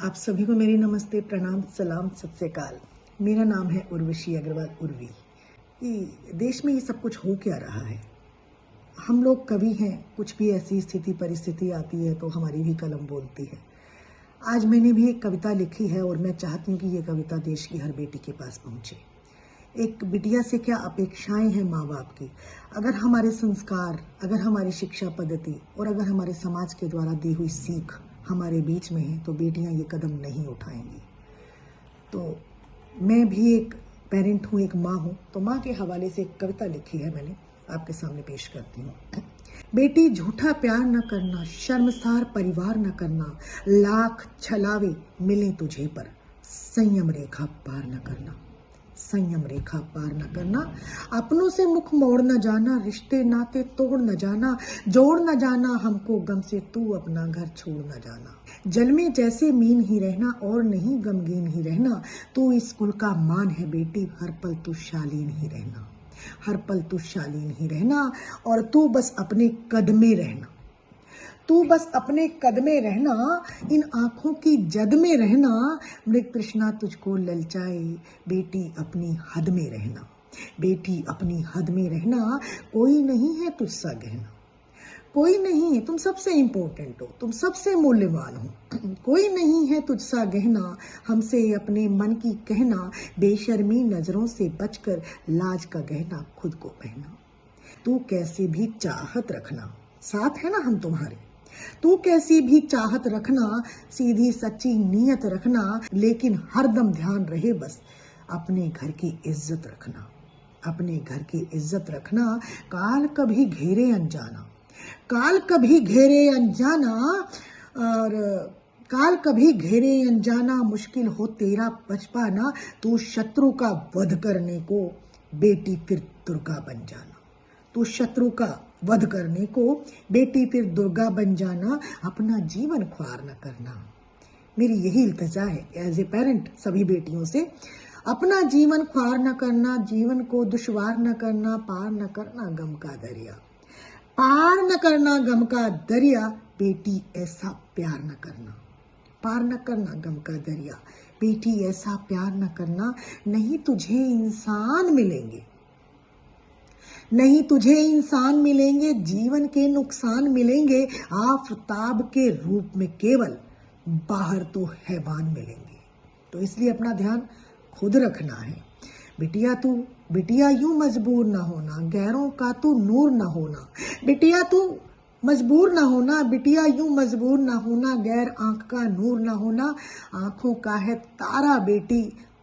आप सभी को मेरी नमस्ते, प्रणाम, सलाम, सत श्री अकाल। मेरा नाम है उर्वशी अग्रवाल उर्वी। ये देश में ये सब कुछ हो क्या रहा है? हम लोग कवि हैं, कुछ भी ऐसी स्थिति परिस्थिति आती है तो हमारी भी कलम बोलती है। आज मैंने भी एक कविता लिखी है और मैं चाहती हूँ कि ये कविता देश की हर बेटी के पास पहुँचे। एक बिटिया से क्या अपेक्षाएं हैं माँ बाप की। अगर हमारे संस्कार, अगर हमारी शिक्षा पद्धति और अगर हमारे समाज के द्वारा दी हुई सीख हमारे बीच में है तो बेटियां ये कदम नहीं उठाएंगी। तो मैं भी एक पेरेंट हूँ, एक माँ हूँ, तो माँ के हवाले से एक कविता लिखी है मैंने, आपके सामने पेश करती हूँ। बेटी झूठा प्यार न करना, शर्मसार परिवार न करना, लाख छलावे मिले तुझे पर संयम रेखा पार न करना। संयम रेखा पार न करना, अपनों से मुख मोड़ न जाना, रिश्ते नाते तोड़ न जाना, जोड़ न जाना हमको गम से, तू अपना घर छोड़ न जाना। जल में जैसे मीन ही रहना और नहीं गमगीन ही रहना, तू इस कुल का मान है बेटी, हर पल तू शालीन ही रहना। हर पल तू शालीन ही रहना और तू बस अपने कद में रहना। तू बस अपने कद में रहना, इन आंखों की जद में रहना, मृग तृष्णा तुझको ललचाए, बेटी अपनी हद में रहना। बेटी अपनी हद में रहना, कोई नहीं है तुझसा गहना। कोई नहीं है, तुम सबसे इंपॉर्टेंट हो, तुम सबसे मूल्यवान हो। कोई नहीं है तुझसा गहना, हमसे अपने मन की कहना, बेशर्मी नजरों से बचकर लाज का गहना खुद को पहना। तू कैसी भी चाहत रखना, साथ है ना हम तुम्हारे। तू कैसी भी चाहत रखना, सीधी सच्ची नीयत रखना, लेकिन हरदम ध्यान रहे बस अपने घर की इज्जत रखना। अपने घर की इज्जत रखना, काल कभी घेरे अनजाना। काल कभी घेरे अनजाना और काल कभी घेरे अनजाना, मुश्किल हो तेरा बच पाना, तू शत्रु का वध करने को बेटी फिर दुर्गा बन जाना। तू शत्रु का वध करने को बेटी फिर दुर्गा बन जाना, अपना जीवन ख्वार न करना। मेरी यही इल्तिजा है एज ए पेरेंट सभी बेटियों से, अपना जीवन ख्वार न करना, जीवन को दुश्वार न करना, पार न करना गम का दरिया। पार न करना गम का दरिया, बेटी ऐसा प्यार न करना। पार न करना गम का दरिया, बेटी ऐसा प्यार न करना, नहीं तुझे इंसान मिलेंगे। नहीं तुझे इंसान मिलेंगे, जीवन के नुकसान मिलेंगे, आफताब के रूप में केवल, बाहर तो हैवान मिलेंगे। तो इसलिए अपना ध्यान खुद रखना है। बिटिया यूं मजबूर ना होना, गैरों का तू नूर ना होना। बिटिया तू मजबूर ना होना, बिटिया यूं मजबूर ना होना, गैर आंख का नूर ना होना, आंखों का है तारा बेटी,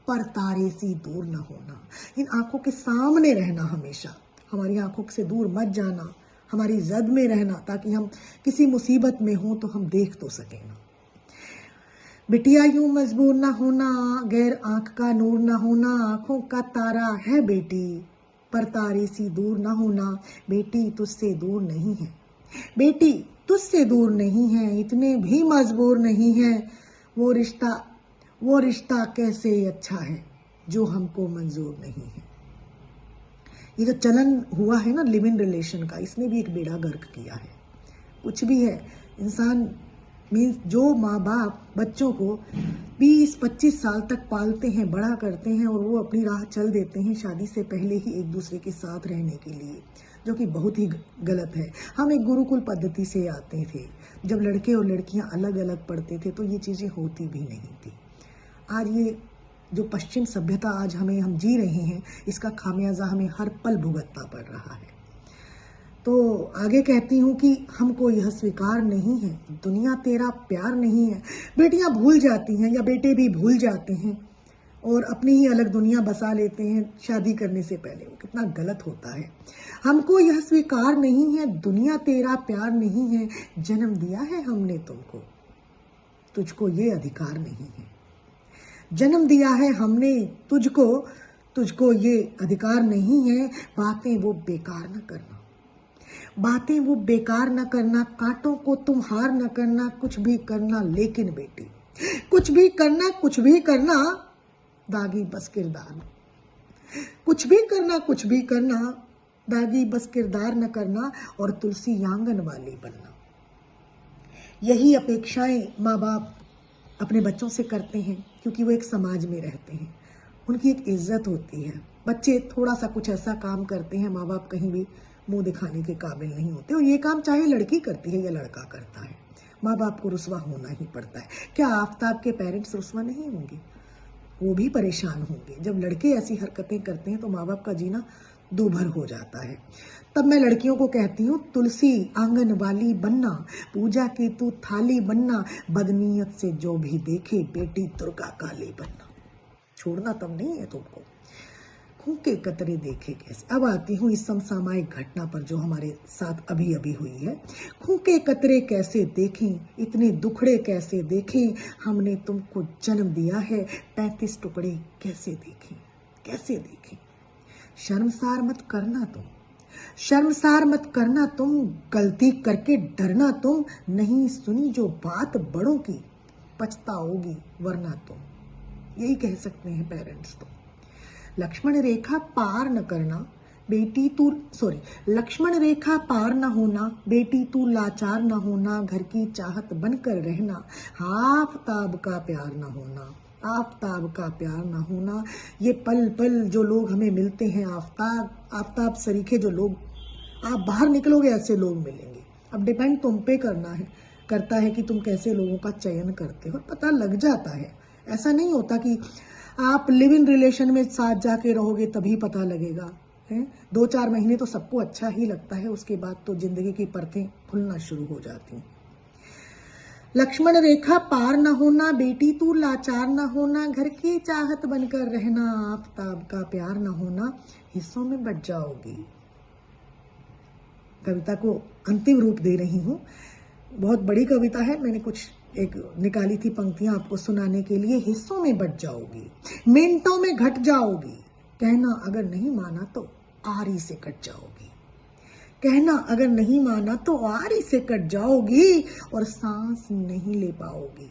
पर तारे सी दूर ना होना। इन आंखों के सामने रहना हमेशा, हमारी आंखों से दूर मत जाना, हमारी जद में रहना, ताकि हम किसी मुसीबत में हो तो हम देख तो सकें ना। बिटिया यूं मजबूर ना होना, गैर आंख का नूर ना होना, आंखों का तारा है बेटी, पर तारे सी दूर ना होना। बेटी तुझसे दूर नहीं है, बेटी तुझसे दूर नहीं है, इतने भी मजबूर नहीं है। वो रिश्ता कैसे अच्छा है जो हमको मंजूर नहीं है। ये जो चलन हुआ है ना लिव इन रिलेशन का, इसने भी एक बेड़ा गर्क किया है। कुछ भी है, इंसान मीन्स जो माँ बाप बच्चों को 20-25 साल तक पालते हैं, बड़ा करते हैं और वो अपनी राह चल देते हैं शादी से पहले ही एक दूसरे के साथ रहने के लिए, जो कि बहुत ही गलत है। हम एक गुरुकुल पद्धति से आते थे, जब लड़के और लड़कियां अलग अलग पढ़ते थे तो ये चीज़ें होती भी नहीं थी। आज ये जो पश्चिम सभ्यता आज हम जी रहे हैं, इसका खामियाजा हमें हर पल भुगतना पड़ रहा है। तो आगे कहती हूँ कि हमको यह स्वीकार नहीं है, दुनिया तेरा प्यार नहीं है। बेटियां भूल जाती हैं या बेटे भी भूल जाते हैं और अपनी ही अलग दुनिया बसा लेते हैं शादी करने से पहले। वो कितना गलत होता है। हमको यह स्वीकार नहीं है, दुनिया तेरा प्यार नहीं है, जन्म दिया है हमने तुमको, तुझको ये अधिकार नहीं है। जन्म दिया है हमने तुझको ये अधिकार नहीं है। बातें वो बेकार न करना, बातें वो बेकार न करना, कांटों को तुम हार न करना, कुछ भी करना लेकिन बेटी, कुछ भी करना दागी बस किरदार, कुछ भी करना दागी बस किरदार न करना, और तुलसी आंगन वाली बनना। यही अपेक्षाएं माँ बाप अपने बच्चों से करते हैं, क्योंकि वो एक समाज में रहते हैं, उनकी एक इज्जत होती है। बच्चे थोड़ा सा कुछ ऐसा काम करते हैं, माँ बाप कहीं भी मुंह दिखाने के काबिल नहीं होते, और ये काम चाहे लड़की करती है या लड़का करता है, माँ बाप को रुस्वा होना ही पड़ता है। क्या आफ्ताब के पेरेंट्स रुस्वा नहीं होंगे? वो भी परेशान होंगे। जब लड़के ऐसी हरकतें करते हैं तो माँ बाप का जीना दूभर हो जाता है। तब मैं लड़कियों को कहती हूँ, तुलसी आंगन वाली बनना, पूजा की तू थाली बनना, बदनीयत से जो भी देखे बेटी दुर्गा काली बनना। छोड़ना तब नहीं है तुमको। खून के कतरे देखे कैसे। अब आती हूँ इस समसामयिक घटना पर जो हमारे साथ अभी अभी हुई है। खून के कतरे कैसे देखें, इतने दुखड़े कैसे देखें, हमने तुमको जन्म दिया है, 35 टुकड़े कैसे देखें, कैसे देखें। शर्मसार मत करना तुम, शर्मसार मत करना तुम, गलती करके डरना तुम, नहीं सुनी जो बात बड़ों की, पछताओगी वरना तुम। यही कह सकते हैं पेरेंट्स तो। लक्ष्मण रेखा पार न करना बेटी तू, लक्ष्मण रेखा पार न होना, बेटी तू लाचार न होना, घर की चाहत बनकर रहना, आफताब का प्यार न होना, आफताब का प्यार न होना। ये पल पल जो लोग हमें मिलते हैं, आफताब सरीखे जो लोग, आप बाहर निकलोगे ऐसे लोग मिलेंगे। अब डिपेंड तुम पे करता है कि तुम कैसे लोगों का चयन करते हो। पता लग जाता है, ऐसा नहीं होता कि आप लिव इन रिलेशन में साथ जाके रहोगे तभी पता लगेगा है। 2-4 महीने तो सबको अच्छा ही लगता है, उसके बाद तो जिंदगी की परतें खुलना शुरू हो जाती हैं। लक्ष्मण रेखा पार न होना, बेटी तू लाचार न होना, घर की चाहत बनकर रहना, आफताब का प्यार न होना, हिस्सों में बट जाओगी। कविता को अंतिम रूप दे रही हूँ। बहुत बड़ी कविता है, मैंने कुछ एक निकाली थी पंक्तियां आपको सुनाने के लिए। हिस्सों में बट जाओगी, मिनटों में घट जाओगी, कहना अगर नहीं माना तो आरी से कट जाओगी, कहना अगर नहीं माना तो आरी से कट जाओगी, और सांस नहीं ले पाओगी,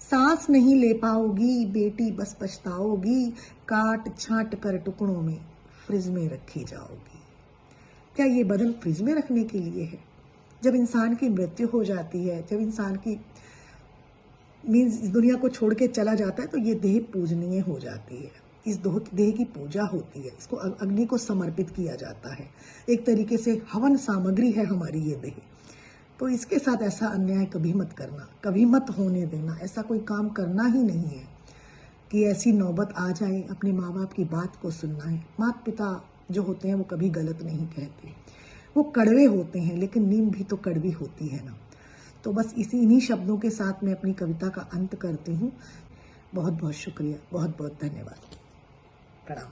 सांस नहीं ले पाओगी, बेटी बस पछताओगी, काट छांट कर टुकड़ों में फ्रिज में रखी जाओगी। क्या ये बदन फ्रिज में रखने के लिए है? जब इंसान की मृत्यु हो जाती है, जब इंसान की इस दुनिया को छोड़ के चला जाता है, तो ये देह पूजनीय हो जाती है। इस देह की पूजा होती है, इसको अग्नि को समर्पित किया जाता है, एक तरीके से हवन सामग्री है हमारी ये देह। तो इसके साथ ऐसा अन्याय कभी मत करना, कभी मत होने देना। ऐसा कोई काम करना ही नहीं है कि ऐसी नौबत आ जाए। अपने माँ बाप की बात को सुनना है। माता पिता जो होते हैं वो कभी गलत नहीं कहते, वो कड़वे होते हैं, लेकिन नींद भी तो कड़वी होती है ना। तो बस इन्हीं शब्दों के साथ मैं अपनी कविता का अंत करती हूँ। बहुत बहुत शुक्रिया, बहुत बहुत धन्यवाद, प्रणाम।